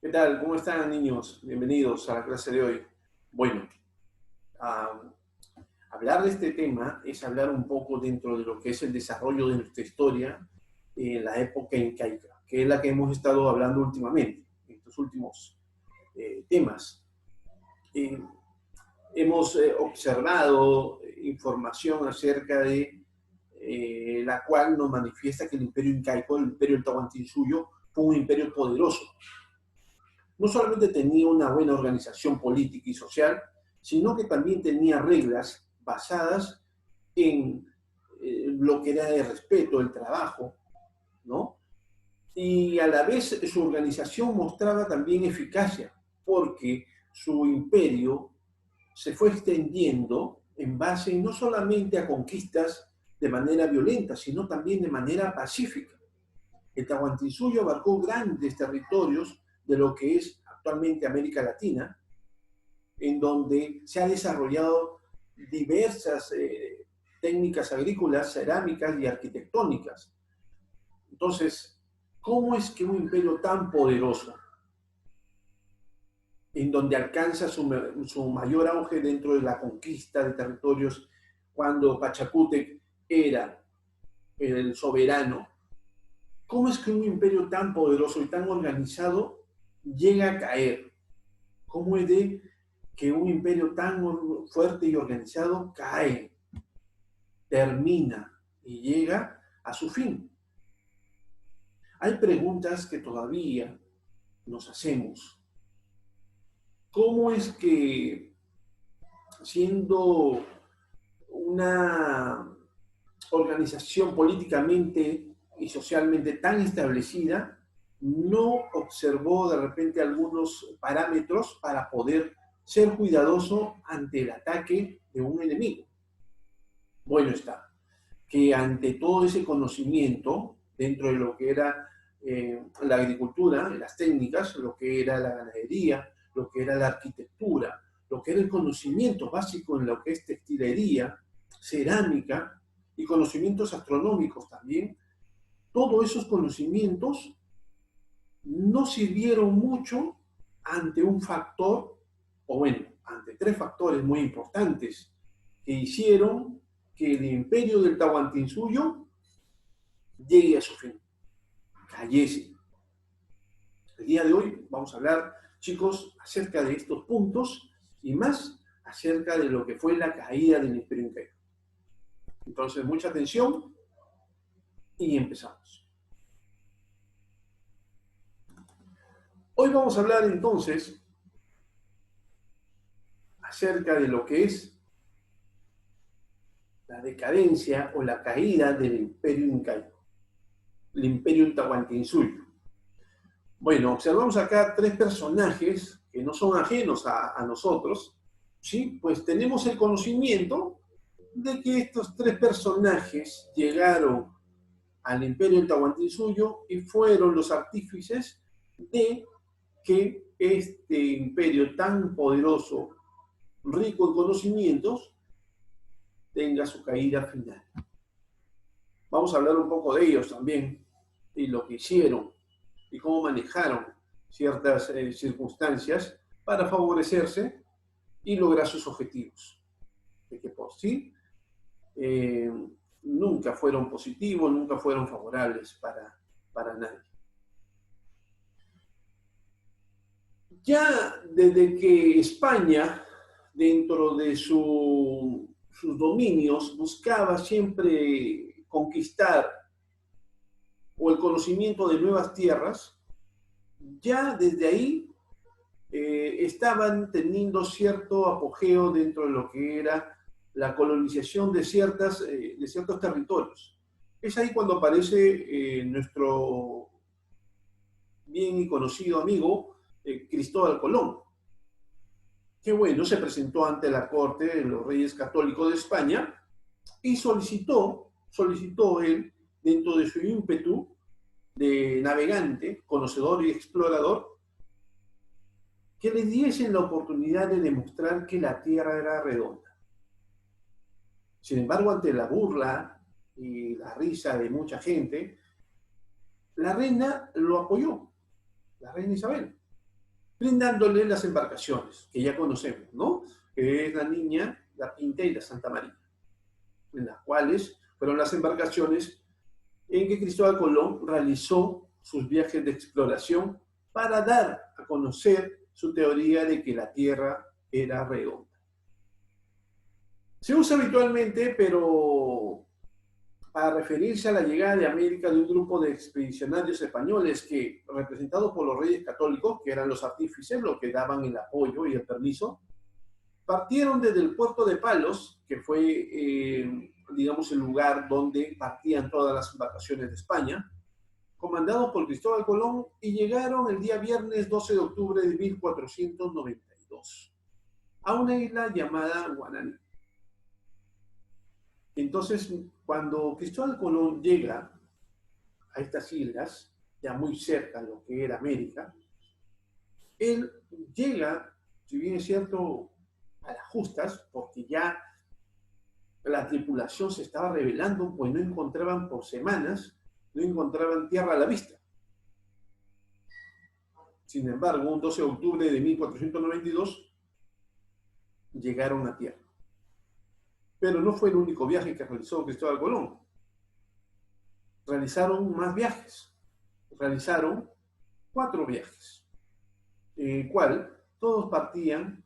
¿Qué tal? ¿Cómo están, niños? Bienvenidos a la clase de hoy. Bueno, ah, hablar de este tema es hablar un poco dentro de lo que es el desarrollo de nuestra historia en la época incaica, que es la que hemos estado hablando últimamente, en estos últimos temas. Eh, Hemos observado información acerca de la cual nos manifiesta que el imperio incaico, el imperio del Tahuantinsuyo, fue un imperio poderoso. No solamente tenía una buena organización política y social, sino que también tenía reglas basadas en lo que era el respeto, el trabajo, ¿no? Y a la vez su organización mostraba también eficacia, porque su imperio se fue extendiendo en base no solamente a conquistas de manera violenta, sino también de manera pacífica. El Tahuantinsuyo abarcó grandes territorios de lo que es actualmente América Latina, en donde se han desarrollado diversas técnicas agrícolas, cerámicas y arquitectónicas. Entonces, ¿cómo es que un imperio tan poderoso, en donde alcanza su mayor auge dentro de la conquista de territorios, cuando Pachacútec era el soberano, cómo es que un imperio tan poderoso y tan organizado llega a caer? ¿Cómo es de que un imperio tan fuerte y organizado cae, termina y llega a su fin? Hay preguntas que todavía nos hacemos. ¿Cómo es que, siendo una organización políticamente y socialmente tan establecida, no observó de repente algunos parámetros para poder ser cuidadoso ante el ataque de un enemigo? Bueno está, que ante todo ese conocimiento, dentro de lo que era la agricultura, las técnicas, lo que era la ganadería, lo que era la arquitectura, lo que era el conocimiento básico en lo que es textilería, cerámica y conocimientos astronómicos también, todos esos conocimientos no sirvieron mucho ante un factor, o bueno, ante tres factores muy importantes que hicieron que el imperio del Tahuantinsuyo llegue a su fin, cayese. El día de hoy vamos a hablar, chicos, acerca de estos puntos y más acerca de lo que fue la caída del imperio incaico. Entonces, mucha atención y empezamos. Hoy vamos a hablar entonces acerca de lo que es la decadencia o la caída del imperio incaico, el imperio Tahuantinsuyo. Bueno, observamos acá tres personajes que no son ajenos a nosotros, ¿sí? Pues tenemos el conocimiento de que estos tres personajes llegaron al imperio del Tahuantinsuyo y fueron los artífices de que este imperio tan poderoso, rico en conocimientos, tenga su caída final. Vamos a hablar un poco de ellos también y lo que hicieron y cómo manejaron ciertas circunstancias para favorecerse y lograr sus objetivos, de que por sí nunca fueron positivos, nunca fueron favorables para nadie. Ya desde que España, dentro de sus dominios, buscaba siempre conquistar o el conocimiento de nuevas tierras, ya desde ahí estaban teniendo cierto apogeo dentro de lo que era la colonización de ciertos territorios. Es ahí cuando aparece nuestro bien y conocido amigo Cristóbal Colón, que bueno, se presentó ante la corte de los reyes católicos de España y solicitó él, dentro de su ímpetu de navegante, conocedor y explorador, que le diesen la oportunidad de demostrar que la Tierra era redonda. Sin embargo, ante la burla y la risa de mucha gente, la reina lo apoyó, la reina Isabel. brindándole las embarcaciones que ya conocemos, ¿no? Que es la Niña, la Pinta y la Santa María, en las cuales fueron las embarcaciones en que Cristóbal Colón realizó sus viajes de exploración para dar a conocer su teoría de que la Tierra era redonda. Se usa habitualmente, pero para referirse a la llegada de América de un grupo de expedicionarios españoles que, representados por los reyes católicos, que eran los artífices, los que daban el apoyo y el permiso, partieron desde el puerto de Palos, que fue, digamos, el lugar donde partían todas las embarcaciones de España, comandados por Cristóbal Colón, y llegaron el día viernes 12 de octubre de 1492 a una isla llamada Guananí. Entonces, cuando Cristóbal Colón llega a estas islas, ya muy cerca de lo que era América, él llega, si bien es cierto, a las justas, porque ya la tripulación se estaba revelando, pues no encontraban por semanas, no encontraban tierra a la vista. Sin embargo, un 12 de octubre de 1492 llegaron a tierra. Pero no fue el único viaje que realizó Cristóbal Colón. Realizaron más viajes. Realizaron 4 viajes, en el cual todos partían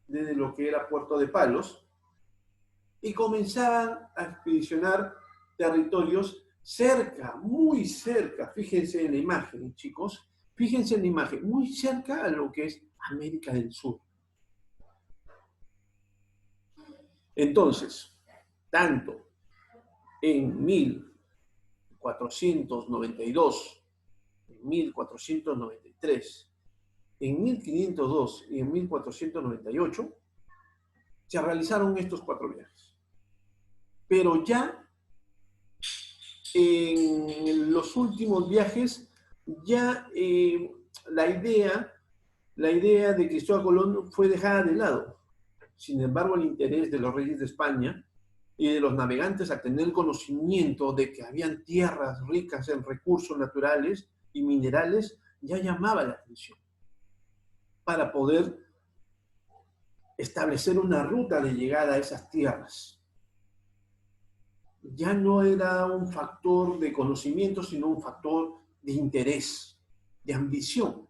desde lo que era Puerto de Palos y comenzaban a expedicionar territorios cerca, muy cerca, fíjense en la imagen, chicos, fíjense en la imagen, muy cerca a lo que es América del Sur. Entonces, tanto en 1492, en 1493, en 1502 y en 1498, se realizaron estos 4 viajes. Pero ya en los últimos viajes, ya la idea de Cristóbal Colón fue dejada de lado. Sin embargo, el interés de los reyes de España y de los navegantes a tener conocimiento de que habían tierras ricas en recursos naturales y minerales ya llamaba la atención para poder establecer una ruta de llegada a esas tierras. Ya no era un factor de conocimiento, sino un factor de interés, de ambición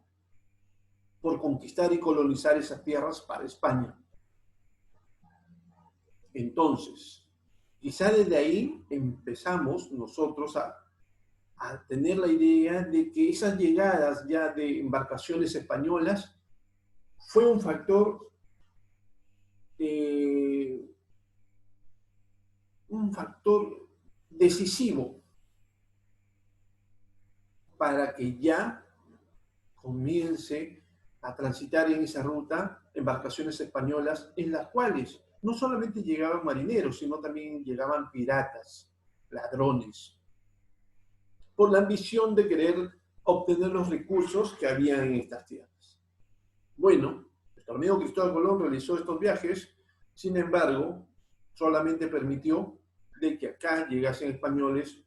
por conquistar y colonizar esas tierras para España. Entonces, quizá desde ahí empezamos nosotros a tener la idea de que esas llegadas ya de embarcaciones españolas fue un factor decisivo para que ya comience a transitar en esa ruta embarcaciones españolas en las cuales no solamente llegaban marineros, sino también llegaban piratas, ladrones, por la ambición de querer obtener los recursos que había en estas tierras. Bueno, el torneo Cristóbal Colón realizó estos viajes, sin embargo, solamente permitió de que acá llegasen españoles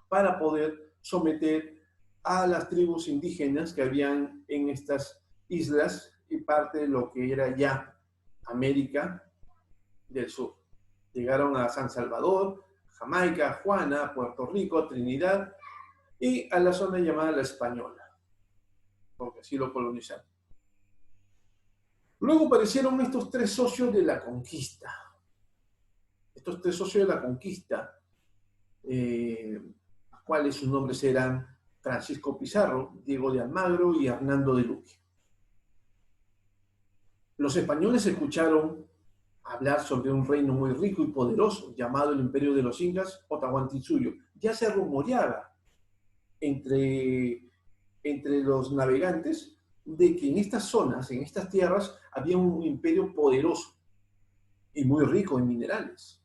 para poder someter a las tribus indígenas que habían en estas islas y parte de lo que era ya América del Sur. Llegaron a San Salvador, Jamaica, Juana, Puerto Rico, Trinidad y a la zona llamada La Española, porque así lo colonizaron. Luego aparecieron estos 3 socios de la conquista. Estos 3 socios de la conquista, cuáles sus nombres eran Francisco Pizarro, Diego de Almagro y Hernando de Luque. Los españoles escucharon hablar sobre un reino muy rico y poderoso llamado el Imperio de los Incas o Tahuantinsuyo. Ya se rumoreaba entre los navegantes de que en estas zonas, en estas tierras, había un imperio poderoso y muy rico en minerales.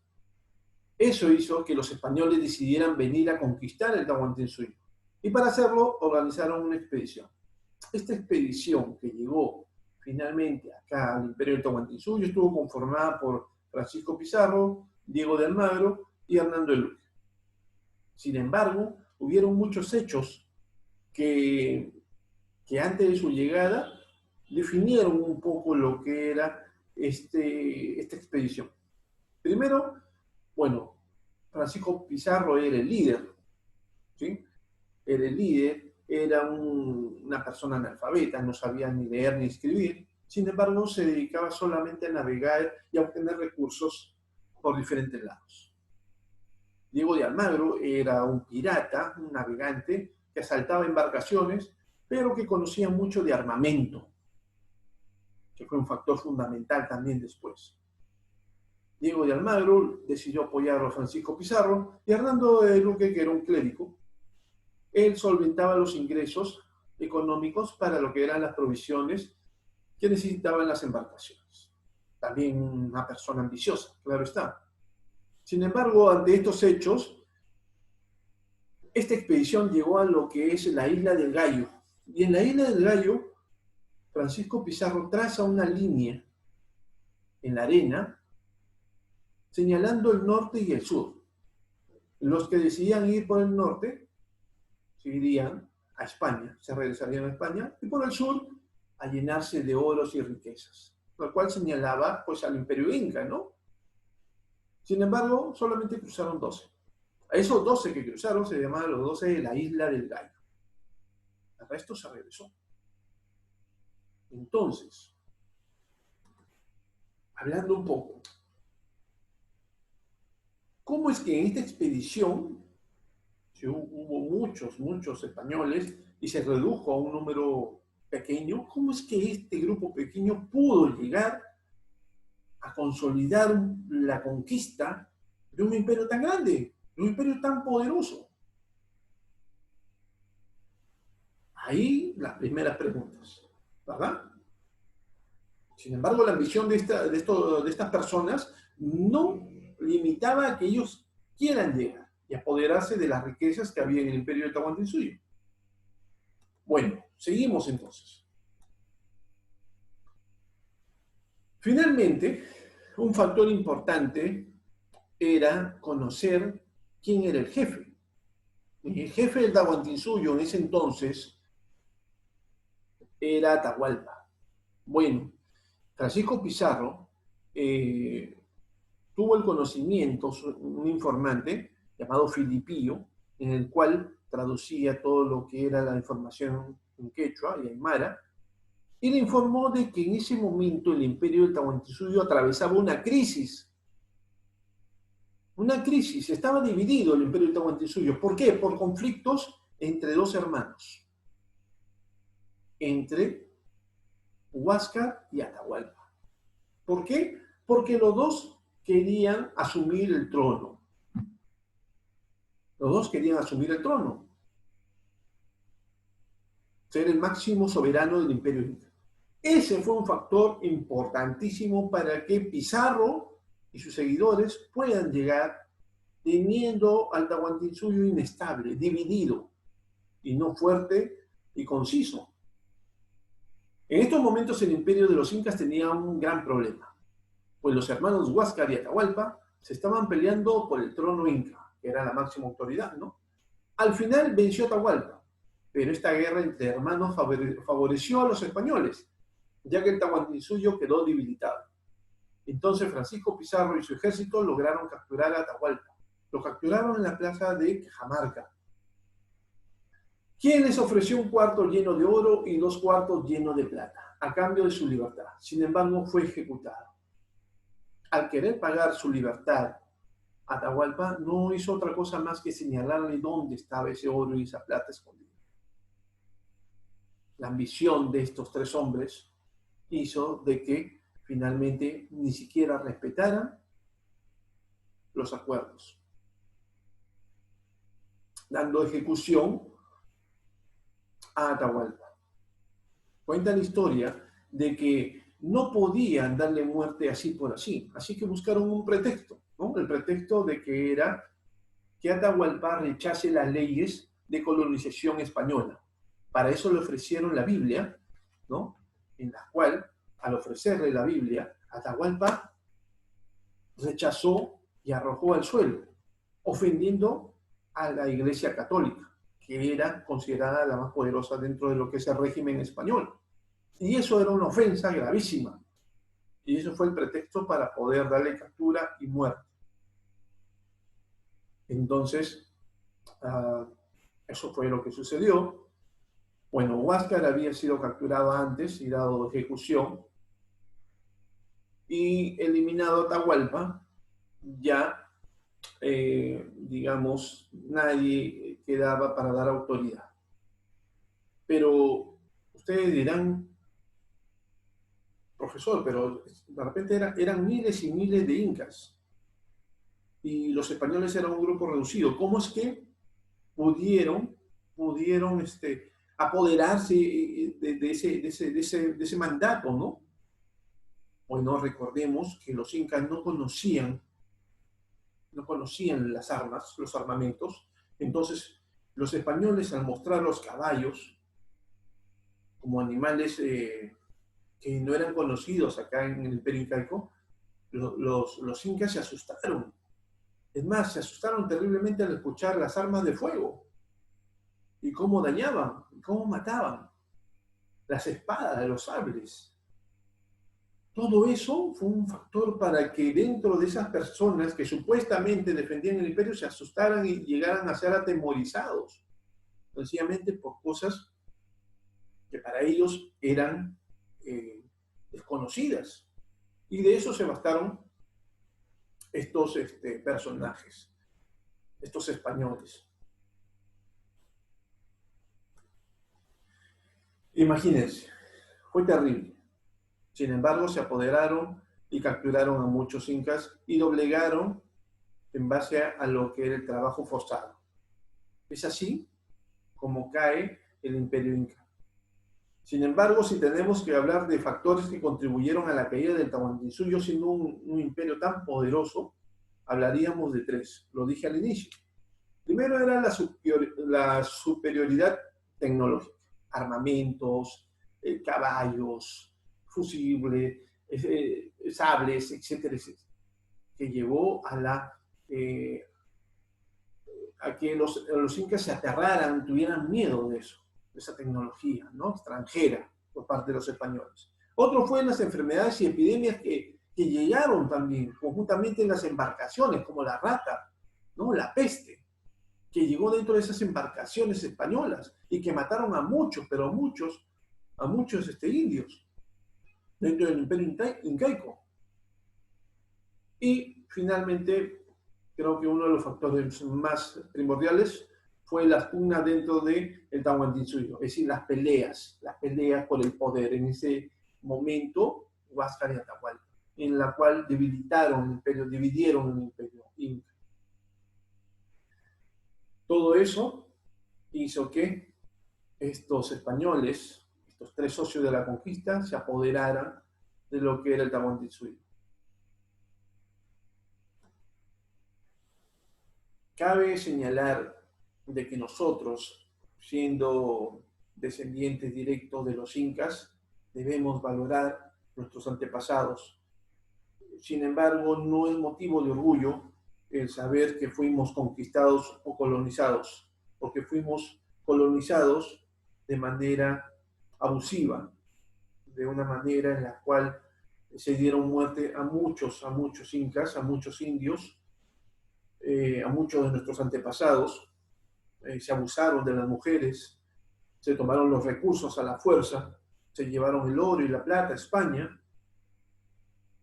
Eso hizo que los españoles decidieran venir a conquistar el Tahuantinsuyo. Y para hacerlo, organizaron una expedición. Esta expedición que llegó finalmente acá al Imperio del Tahuantinsuyo estuvo conformada por Francisco Pizarro, Diego de Almagro y Hernando de Luque. Sin embargo, hubieron muchos hechos que antes de su llegada definieron un poco lo que era esta expedición. Primero, bueno, Francisco Pizarro era el líder, ¿sí? Era el líder, era una persona analfabeta, no sabía ni leer ni escribir, sin embargo se dedicaba solamente a navegar y a obtener recursos por diferentes lados. Diego de Almagro era un pirata, un navegante que asaltaba embarcaciones, pero que conocía mucho de armamento, que fue un factor fundamental también después. Diego de Almagro decidió apoyar a Francisco Pizarro y Hernando de Luque, que era un clérigo, él solventaba los ingresos económicos para lo que eran las provisiones que necesitaban las embarcaciones. También una persona ambiciosa, claro está. Sin embargo, ante estos hechos, esta expedición llegó a lo que es la isla del Gallo. Y en la isla del Gallo, Francisco Pizarro traza una línea en la arena señalando el norte y el sur. Los que decidían ir por el norte se irían a España, se regresarían a España, y por el sur a llenarse de oros y riquezas, lo cual señalaba pues al imperio inca, ¿no? Sin embargo, solamente cruzaron 12. A esos 12 que cruzaron se llamaban los 12 de la isla del Gallo. El resto se regresó. Entonces, hablando un poco, ¿cómo es que en esta expedición, si hubo muchos españoles y se redujo a un número pequeño, cómo es que este grupo pequeño pudo llegar a consolidar la conquista de un imperio tan grande, de un imperio tan poderoso? Ahí las primeras preguntas, ¿verdad? Sin embargo, la ambición de estas personas no limitaba a que ellos quieran llegar y apoderarse de las riquezas que había en el imperio de Tahuantinsuyo. Bueno, seguimos entonces. Finalmente, un factor importante era conocer quién era el jefe. Y el jefe del Tahuantinsuyo en ese entonces era Atahualpa. Bueno, Francisco Pizarro tuvo el conocimiento, un informante llamado Filipillo, en el cual traducía todo lo que era la información en quechua y aymara, y le informó de que en ese momento el imperio del Tahuantinsuyo atravesaba una crisis. Una crisis, estaba dividido el imperio del Tahuantinsuyo. ¿Por qué? Por conflictos entre dos hermanos, entre Huáscar y Atahualpa. ¿Por qué? Porque los dos querían asumir el trono. Los dos querían asumir el trono. Ser el máximo soberano del imperio inca. Ese fue un factor importantísimo para que Pizarro y sus seguidores puedan llegar teniendo al Tahuantinsuyo inestable, dividido, y no fuerte y conciso. En estos momentos el imperio de los incas tenía un gran problema, pues los hermanos Huáscar y Atahualpa se estaban peleando por el trono inca, que era la máxima autoridad, ¿no? Al final venció Atahualpa, pero esta guerra entre hermanos favoreció a los españoles, ya que el Tahuantinsuyo quedó debilitado. Entonces Francisco Pizarro y su ejército lograron capturar a Atahualpa. Lo capturaron en la plaza de Cajamarca, quien les ofreció un cuarto lleno de oro y 2 cuartos llenos de plata, a cambio de su libertad. Sin embargo, fue ejecutado. Al querer pagar su libertad, Atahualpa no hizo otra cosa más que señalarle dónde estaba ese oro y esa plata escondida. La ambición de estos 3 hombres hizo de que finalmente ni siquiera respetaran los acuerdos, dando ejecución a Atahualpa. Cuenta la historia de que no podían darle muerte así por así que buscaron un pretexto, ¿no? El pretexto de que era que Atahualpa rechace las leyes de colonización española. Para eso le ofrecieron la Biblia, ¿no? En la cual, al ofrecerle la Biblia, Atahualpa rechazó y arrojó al suelo, ofendiendo a la Iglesia Católica, que era considerada la más poderosa dentro de lo que es el régimen español. Y eso era una ofensa gravísima. Y eso fue el pretexto para poder darle captura y muerte. Entonces, eso fue lo que sucedió. Bueno, Huáscar había sido capturado antes y dado ejecución. Y eliminado Atahualpa, ya, digamos, nadie quedaba para dar autoridad. Pero ustedes dirán, profesor, pero de repente eran miles y miles de incas y los españoles eran un grupo reducido. ¿Cómo es que pudieron apoderarse de ese mandato, ¿no? Bueno, recordemos que los incas no conocían las armas, los armamentos. Entonces, los españoles, al mostrar los caballos como animales que no eran conocidos acá en el Imperio Incaico, los incas se asustaron. Es más, se asustaron terriblemente al escuchar las armas de fuego y cómo dañaban, y cómo mataban, las espadas, los sables. Todo eso fue un factor para que dentro de esas personas que supuestamente defendían el imperio se asustaran y llegaran a ser atemorizados, sencillamente por cosas que para ellos eran desconocidas. Y de eso se bastaron estos personajes, estos españoles. Imagínense, fue terrible. Sin embargo, se apoderaron y capturaron a muchos incas y doblegaron en base a lo que era el trabajo forzado. Es así como cae el imperio inca. Sin embargo, si tenemos que hablar de factores que contribuyeron a la caída del Tahuantinsuyo siendo un imperio tan poderoso, hablaríamos de tres. Lo dije al inicio. Primero era la superioridad tecnológica, armamentos, caballos, fusibles, sables, etcétera, etcétera, que llevó a que los incas se aterraran, tuvieran miedo de eso, de esa tecnología, ¿no?, extranjera por parte de los españoles. Otro fue las enfermedades y epidemias que llegaron también, conjuntamente en las embarcaciones, como la rata, ¿no?, la peste, que llegó dentro de esas embarcaciones españolas y que mataron a muchos, pero a muchos indios dentro del imperio incaico. Y finalmente, creo que uno de los factores más primordiales fue las pugnas dentro del Tahuantinsuyo, es decir, las peleas por el poder en ese momento, Huáscar y Atahualpa, en la cual dividieron el imperio inca. Todo eso hizo que estos españoles, estos tres socios de la conquista, se apoderaran de lo que era el Tahuantinsuyo. Cabe señalar de que nosotros, siendo descendientes directos de los incas, debemos valorar nuestros antepasados. Sin embargo, no es motivo de orgullo el saber que fuimos conquistados o colonizados, porque fuimos colonizados de manera abusiva, de una manera en la cual se dieron muerte a muchos incas, a muchos indios, a muchos de nuestros antepasados, se abusaron de las mujeres, se tomaron los recursos a la fuerza, se llevaron el oro y la plata a España,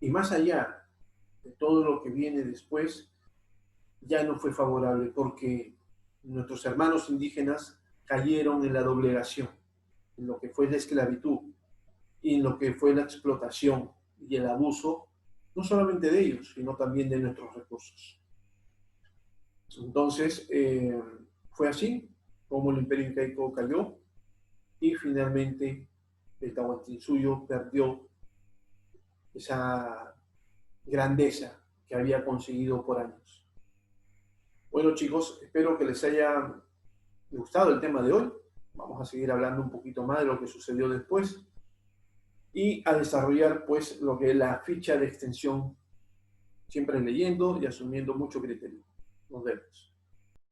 y más allá de todo lo que viene después, ya no fue favorable porque nuestros hermanos indígenas cayeron en la doblegación, en lo que fue la esclavitud y en lo que fue la explotación y el abuso, no solamente de ellos, sino también de nuestros recursos. Entonces, fue así como el imperio incaico cayó y finalmente el Tahuantinsuyo perdió esa grandeza que había conseguido por años. Bueno, chicos, espero que les haya gustado el tema de hoy. Vamos a seguir hablando un poquito más de lo que sucedió después y a desarrollar pues lo que es la ficha de extensión, siempre leyendo y asumiendo mucho criterio. Nos vemos.